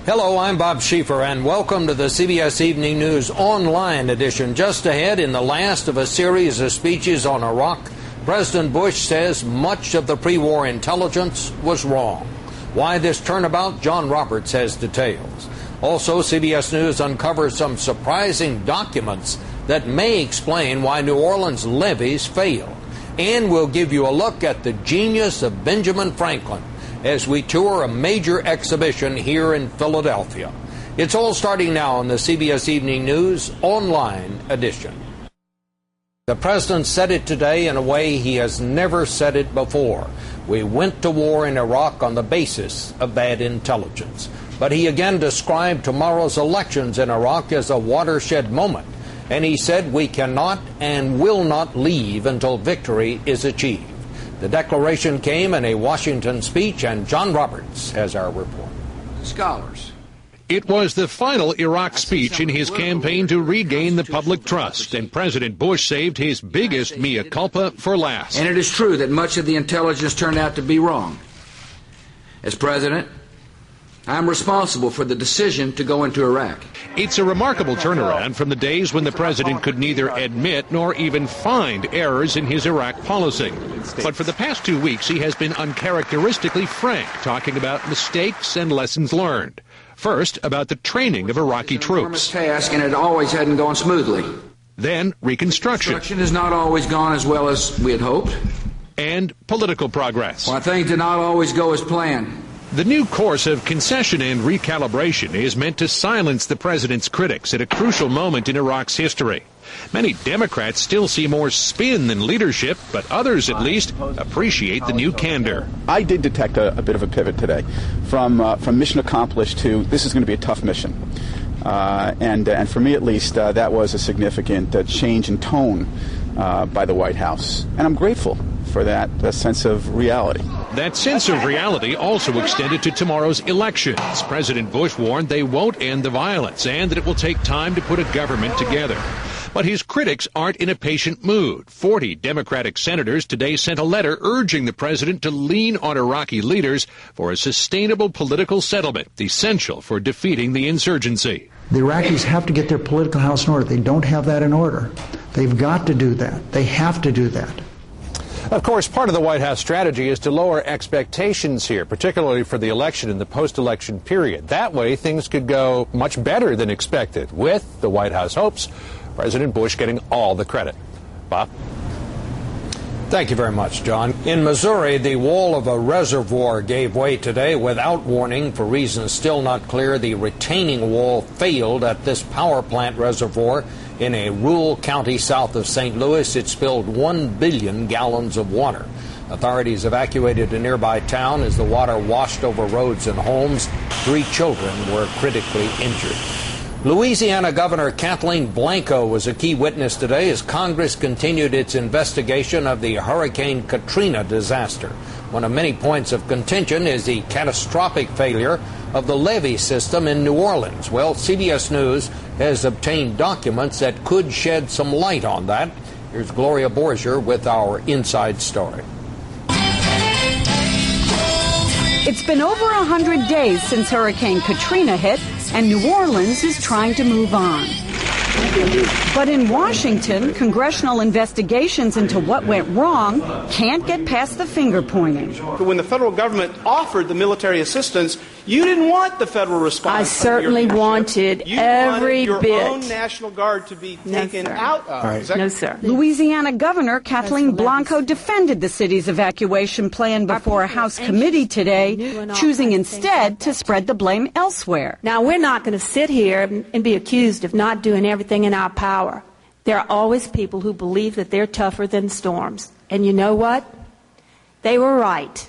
Hello, I'm Bob Schieffer, and welcome to the CBS Evening News online edition. Just ahead, in the last of a series of speeches on Iraq, President Bush says much of the pre-war intelligence was wrong. Why this turnabout? John Roberts has details. Also, CBS News uncovers some surprising documents that may explain why New Orleans levees failed. And we'll give you a look at the genius of Benjamin Franklin as we tour a major exhibition here in Philadelphia. It's all starting now on the CBS Evening News online edition. The president said it today in a way he has never said it before. We went to war in Iraq on the basis of bad intelligence. But he again described tomorrow's elections in Iraq as a watershed moment. And he said we cannot and will not leave until victory is achieved. The declaration came in a Washington speech, and John Roberts has our report. Scholars. It was the final Iraq speech in his campaign to regain the public trust, and President Bush saved his biggest mea culpa for last. And it is true that much of the intelligence turned out to be wrong. As president, I'm responsible for the decision to go into Iraq. It's a remarkable turnaround from the days when the president could neither admit nor even find errors in his Iraq policy. But for the past 2 weeks, he has been uncharacteristically frank, talking about mistakes and lessons learned. First, about the training of Iraqi troops. Task, and it always hadn't gone smoothly. Then, reconstruction. Reconstruction has not always gone as well as we had hoped. And political progress. Well, things did not always go as planned. The new course of concession and recalibration is meant to silence the president's critics at a crucial moment in Iraq's history. Many Democrats still see more spin than leadership, but others, at least, appreciate the new candor. I did detect a bit of a pivot today from mission accomplished to this is going to be a tough mission. And for me, at least, that was a significant change in tone by the White House. And I'm grateful for that sense of reality. That sense of reality also extended to tomorrow's elections. President Bush warned they won't end the violence and that it will take time to put a government together. But his critics aren't in a patient mood. 40 Democratic senators today sent a letter urging the president to lean on Iraqi leaders for a sustainable political settlement, essential for defeating the insurgency. The Iraqis have to get their political house in order. They don't have that in order. They've got to do that. They have to do that. Of course, part of the White House strategy is to lower expectations here, particularly for the election and the post-election period. That way, things could go much better than expected, with, the White House hopes, President Bush getting all the credit. Bob? Thank you very much, John. In Missouri, the wall of a reservoir gave way today without warning. For reasons still not clear, the retaining wall failed at this power plant reservoir in a rural county south of St. Louis. It spilled 1 billion gallons of water. Authorities evacuated a nearby town as the water washed over roads and homes. 3 children were critically injured. Louisiana Governor Kathleen Blanco was a key witness today as Congress continued its investigation of the Hurricane Katrina disaster. One of many points of contention is the catastrophic failure of the levee system in New Orleans. Well, CBS News has obtained documents that could shed some light on that. Here's Gloria Borger with our inside story. It's been over 100 days since Hurricane Katrina hit, and New Orleans is trying to move on. But in Washington, congressional investigations into what went wrong can't get past the finger pointing. When the federal government offered the military assistance, you didn't want the federal response. I certainly wanted every bit. bit. Your own National Guard to be taken out of. No, sir. Louisiana Governor Kathleen Blanco defended the city's evacuation plan before a House committee today, choosing instead to spread the blame elsewhere. Now, we're not going to sit here and be accused of not doing everything in our power. There are always people who believe that they're tougher than storms. And you know what? They were right.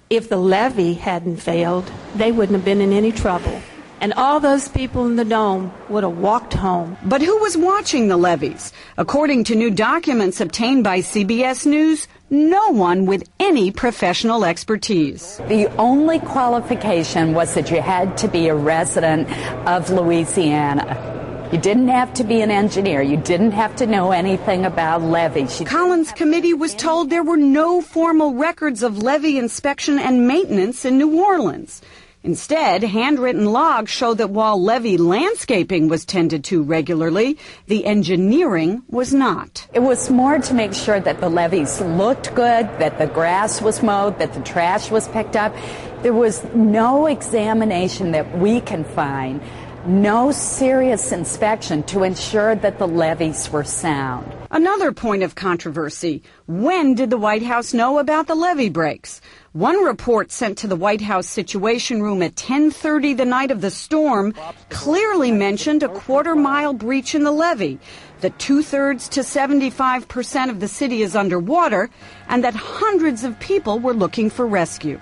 If the levee hadn't failed, they wouldn't have been in any trouble. And all those people in the dome would have walked home. But who was watching the levees? According to new documents obtained by CBS News, no one with any professional expertise. The only qualification was that you had to be a resident of Louisiana. You didn't have to be an engineer. You didn't have to know anything about levees. Collins Committee was told there were no formal records of levee inspection and maintenance in New Orleans. Instead, handwritten logs show that while levee landscaping was tended to regularly, the engineering was not. It was more to make sure that the levees looked good, that the grass was mowed, that the trash was picked up. There was no examination that we can find, no serious inspection to ensure that the levees were sound. Another point of controversy: when did the White House know about the levee breaks? One report sent to the White House Situation Room at 10:30 the night of the storm clearly mentioned a quarter-mile breach in the levee, that 2/3 to 75% of the city is underwater, and that hundreds of people were looking for rescue.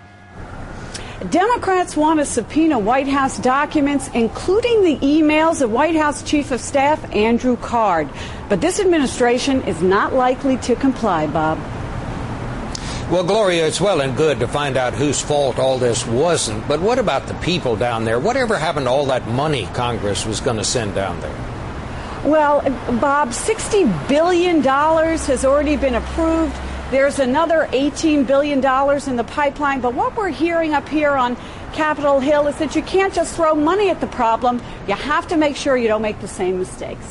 Democrats want to subpoena White House documents, including the emails of White House Chief of Staff Andrew Card. But this administration is not likely to comply, Bob. Well, Gloria, it's well and good to find out whose fault all this wasn't, but what about the people down there? Whatever happened to all that money Congress was going to send down there? Well, Bob, $60 billion has already been approved. There's another $18 billion in the pipeline. But what we're hearing up here on Capitol Hill is that you can't just throw money at the problem. You have to make sure you don't make the same mistakes.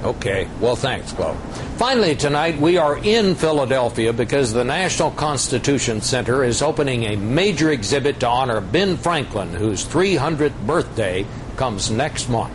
Okay. Well, thanks, Chloe. Finally, tonight, we are in Philadelphia because the National Constitution Center is opening a major exhibit to honor Ben Franklin, whose 300th birthday comes next month.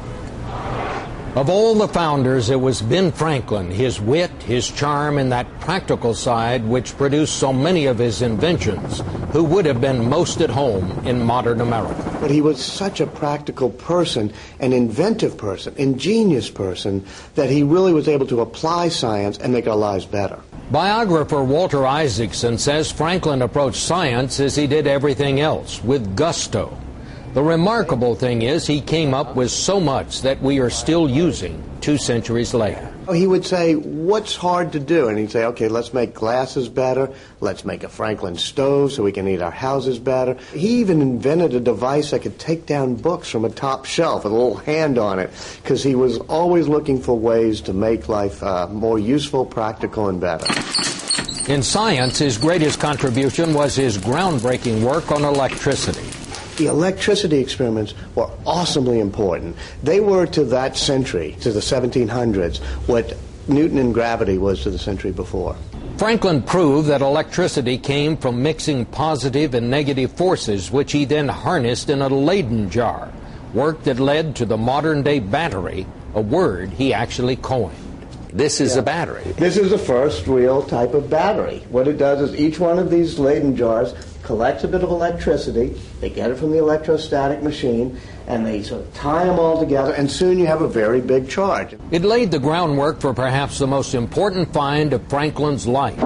Of all the founders, it was Ben Franklin, his wit, his charm, and that practical side which produced so many of his inventions, who would have been most at home in modern America. But he was such a practical person, an inventive person, ingenious person, that he really was able to apply science and make our lives better. Biographer Walter Isaacson says Franklin approached science as he did everything else, with gusto. The remarkable thing is he came up with so much that we are still using 2 centuries later. He would say, what's hard to do? And he'd say, okay, let's make glasses better. Let's make a Franklin stove so we can heat our houses better. He even invented a device that could take down books from a top shelf with a little hand on it, because he was always looking for ways to make life more useful, practical, and better. In science, his greatest contribution was his groundbreaking work on electricity. The electricity experiments were awesomely important. They were to that century, to the 1700s, what Newton and gravity was to the century before. Franklin proved that electricity came from mixing positive and negative forces, which he then harnessed in a Leyden jar, work that led to the modern-day battery, a word he actually coined. This is a battery. This is the first real type of battery. What it does is each one of these Leyden jars collects a bit of electricity, they get it from the electrostatic machine, and they sort of tie them all together, and soon you have a very big charge. It laid the groundwork for perhaps the most important find of Franklin's life.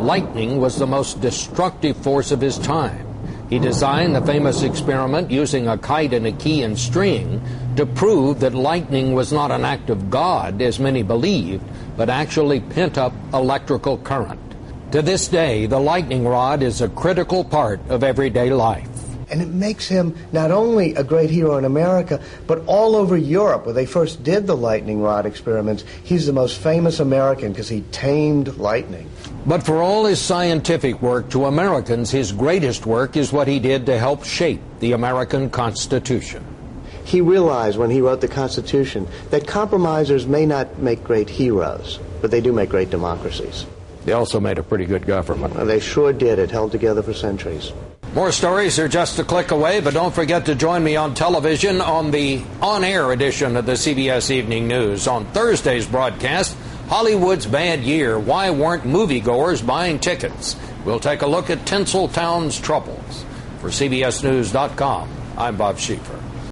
Lightning was the most destructive force of his time. He designed the famous experiment using a kite and a key and string to prove that lightning was not an act of God, as many believed, but actually pent-up electrical current. To this day, the lightning rod is a critical part of everyday life. And it makes him not only a great hero in America, but all over Europe, where they first did the lightning rod experiments. He's the most famous American because he tamed lightning. But for all his scientific work, to Americans, his greatest work is what he did to help shape the American Constitution. He realized when he wrote the Constitution that compromisers may not make great heroes, but they do make great democracies. They also made a pretty good government. They sure did. It held together for centuries. More stories are just a click away, but don't forget to join me on television on the on-air edition of the CBS Evening News. On Thursday's broadcast, Hollywood's Bad Year. Why weren't moviegoers buying tickets? We'll take a look at Tinseltown's troubles. For CBSNews.com, I'm Bob Schieffer.